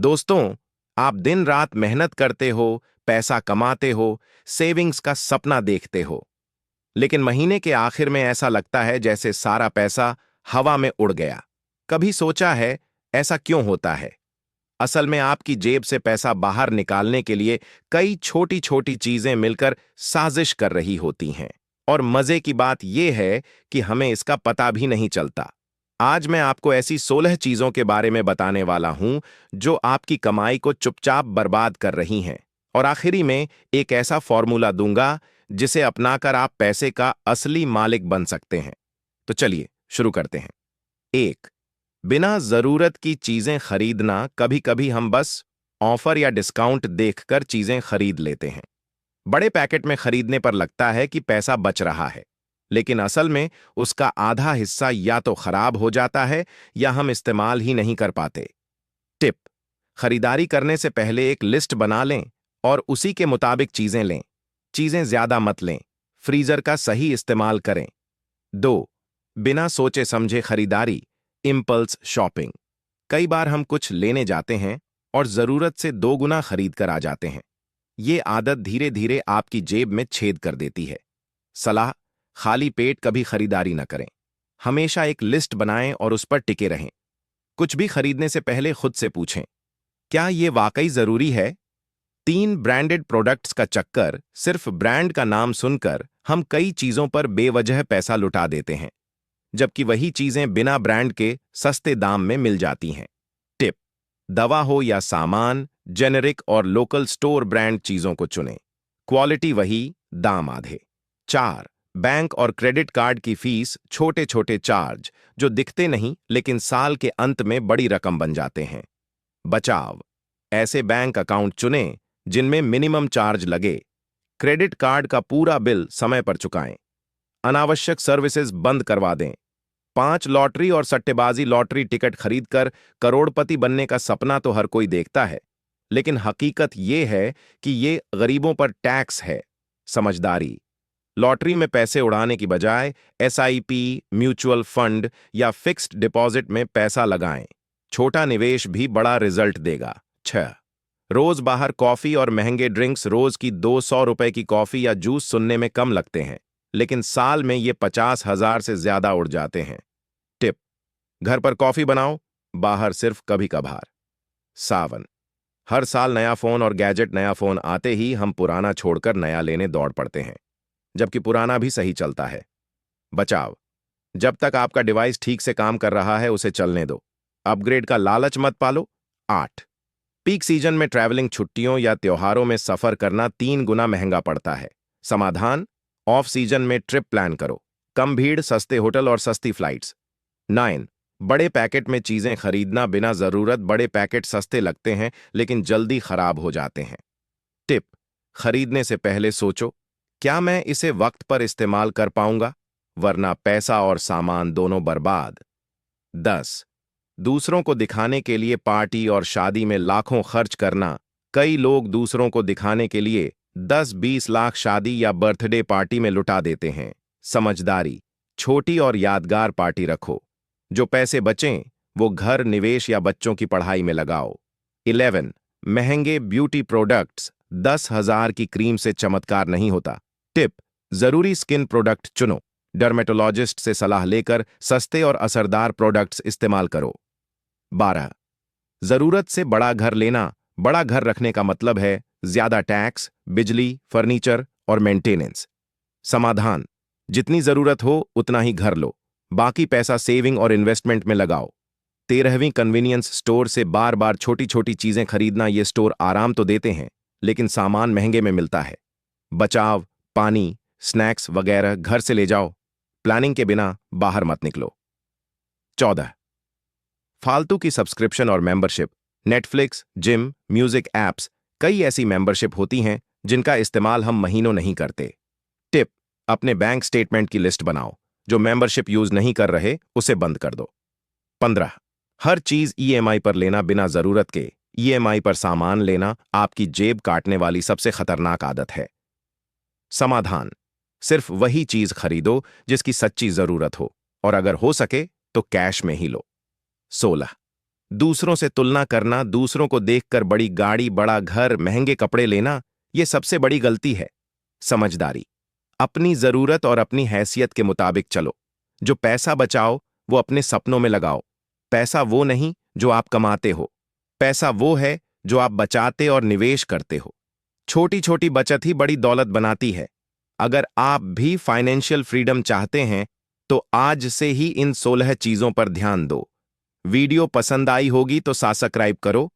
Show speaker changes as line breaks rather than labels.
दोस्तों, आप दिन रात मेहनत करते हो, पैसा कमाते हो, सेविंग्स का सपना देखते हो, लेकिन महीने के आखिर में ऐसा लगता है जैसे सारा पैसा हवा में उड़ गया। कभी सोचा है ऐसा क्यों होता है? असल में आपकी जेब से पैसा बाहर निकालने के लिए कई छोटी छोटी चीजें मिलकर साजिश कर रही होती हैं। और मजे की बात यह है कि हमें इसका पता भी नहीं चलता। आज मैं आपको ऐसी 16 चीजों के बारे में बताने वाला हूं जो आपकी कमाई को चुपचाप बर्बाद कर रही हैं, और आखिरी में एक ऐसा फॉर्मूला दूंगा जिसे अपनाकर आप पैसे का असली मालिक बन सकते हैं। तो चलिए शुरू करते हैं। एक, बिना जरूरत की चीजें खरीदना। कभी कभी हम बस ऑफर या डिस्काउंट देखकर चीजें खरीद लेते हैं। बड़े पैकेट में खरीदने पर लगता है कि पैसा बच रहा है, लेकिन असल में उसका आधा हिस्सा या तो खराब हो जाता है या हम इस्तेमाल ही नहीं कर पाते। टिप: खरीदारी करने से पहले एक लिस्ट बना लें और उसी के मुताबिक चीजें लें। चीजें ज्यादा मत लें। फ्रीजर का सही इस्तेमाल करें। 2, बिना सोचे समझे खरीदारी। Impulse shopping. कई बार हम कुछ लेने जाते हैं और जरूरत से 2 गुना खरीद कर आ जाते हैं। ये आदत धीरे धीरे आपकी जेब में छेद कर देती है। सलाह: खाली पेट कभी खरीदारी न करें। हमेशा एक लिस्ट बनाएं और उस पर टिके रहें। कुछ भी खरीदने से पहले खुद से पूछें, क्या ये वाकई जरूरी है? 3, ब्रांडेड प्रोडक्ट्स का चक्कर। सिर्फ ब्रांड का नाम सुनकर हम कई चीजों पर बेवजह पैसा लुटा देते हैं, जबकि वही चीजें बिना ब्रांड के सस्ते दाम में मिल जाती हैं। टिप: दवा हो या सामान, जेनेरिक और लोकल स्टोर ब्रांड चीजों को चुनें। क्वालिटी वही, दाम आधे। 4, बैंक और क्रेडिट कार्ड की फीस। छोटे छोटे चार्ज जो दिखते नहीं लेकिन साल के अंत में बड़ी रकम बन जाते हैं। बचाव: ऐसे बैंक अकाउंट चुनें जिनमें मिनिमम चार्ज लगे। क्रेडिट कार्ड का पूरा बिल समय पर चुकाएं। अनावश्यक सर्विसेज बंद करवा दें। 5, लॉटरी और सट्टेबाजी। लॉटरी टिकट खरीदकर करोड़पति बनने का सपना तो हर कोई देखता है, लेकिन हकीकत यह है कि ये गरीबों पर टैक्स है। समझदारी: लॉटरी में पैसे उड़ाने की बजाय एसआईपी, म्यूचुअल फंड या फिक्स्ड डिपॉजिट में पैसा लगाएं। छोटा निवेश भी बड़ा रिजल्ट देगा। 6, रोज बाहर कॉफी और महंगे ड्रिंक्स। रोज की 200 रुपए की कॉफी या जूस सुनने में कम लगते हैं, लेकिन साल में ये 50,000 से ज्यादा उड़ जाते हैं। टिप: घर पर कॉफी बनाओ, बाहर सिर्फ कभी कभार। सावन: हर साल नया फोन और गैजेट। नया फोन आते ही हम पुराना छोड़कर नया लेने दौड़ पड़ते हैं, जबकि पुराना भी सही चलता है। बचाव: जब तक आपका डिवाइस ठीक से काम कर रहा है उसे चलने दो। अपग्रेड का लालच मत पालो। 8, पीक सीजन में ट्रैवलिंग। छुट्टियों या त्योहारों में सफर करना 3 गुना महंगा पड़ता है। समाधान: ऑफ सीजन में ट्रिप प्लान करो। कम भीड़, सस्ते होटल और सस्ती फ्लाइट्स। 9, बड़े पैकेट में चीजें खरीदना बिना जरूरत। बड़े पैकेट सस्ते लगते हैं लेकिन जल्दी खराब हो जाते हैं। टिप: खरीदने से पहले सोचो, क्या मैं इसे वक्त पर इस्तेमाल कर पाऊंगा? वरना पैसा और सामान दोनों बर्बाद। 10, दूसरों को दिखाने के लिए पार्टी और शादी में लाखों खर्च करना। कई लोग दूसरों को दिखाने के लिए 10-20 लाख शादी या बर्थडे पार्टी में लुटा देते हैं। समझदारी: छोटी और यादगार पार्टी रखो। जो पैसे बचें वो घर, निवेश या बच्चों की पढ़ाई में लगाओ। 11, महंगे ब्यूटी प्रोडक्ट्स। 10,000 की क्रीम से चमत्कार नहीं होता। टिप: जरूरी स्किन प्रोडक्ट चुनो। डर्मेटोलॉजिस्ट से सलाह लेकर सस्ते और असरदार प्रोडक्ट्स इस्तेमाल करो। 12, जरूरत से बड़ा घर लेना। बड़ा घर रखने का मतलब है ज्यादा टैक्स, बिजली, फर्नीचर और मेंटेनेंस। समाधान: जितनी जरूरत हो उतना ही घर लो, बाकी पैसा सेविंग और इन्वेस्टमेंट में लगाओ। 13वीं, कन्वीनियंस स्टोर से बार बार छोटी छोटी चीजें खरीदना। ये स्टोर आराम तो देते हैं लेकिन सामान महंगे में मिलता है। बचाव: पानी, स्नैक्स वगैरह घर से ले जाओ। प्लानिंग के बिना बाहर मत निकलो। 14, फालतू की सब्सक्रिप्शन और membership. Netflix, gym, music apps. कई ऐसी मेंबरशिप होती हैं जिनका इस्तेमाल हम महीनों नहीं करते। टिप: अपने बैंक स्टेटमेंट की लिस्ट बनाओ। जो मेंबरशिप यूज नहीं कर रहे उसे बंद कर दो। 15, हर चीज ईएमआई पर लेना। बिना जरूरत के ईएमआई पर सामान लेना आपकी जेब काटने वाली सबसे खतरनाक आदत है। समाधान: सिर्फ वही चीज खरीदो जिसकी सच्ची जरूरत हो, और अगर हो सके तो कैश में ही लो। 16, दूसरों से तुलना करना, दूसरों को देखकर बड़ी गाड़ी, बड़ा घर, महंगे कपड़े लेना, ये सबसे बड़ी गलती है। समझदारी, अपनी जरूरत और अपनी हैसियत के मुताबिक चलो। जो पैसा बचाओ वो अपने सपनों में लगाओ। पैसा वो नहीं जो आप कमाते हो, पैसा वो है जो आप बचाते और निवेश करते हो। छोटी छोटी बचत ही बड़ी दौलत बनाती है। अगर आप भी फाइनेंशियल फ्रीडम चाहते हैं तो आज से ही इन 16 चीजों पर ध्यान दो। वीडियो पसंद आई होगी तो सब्सक्राइब करो,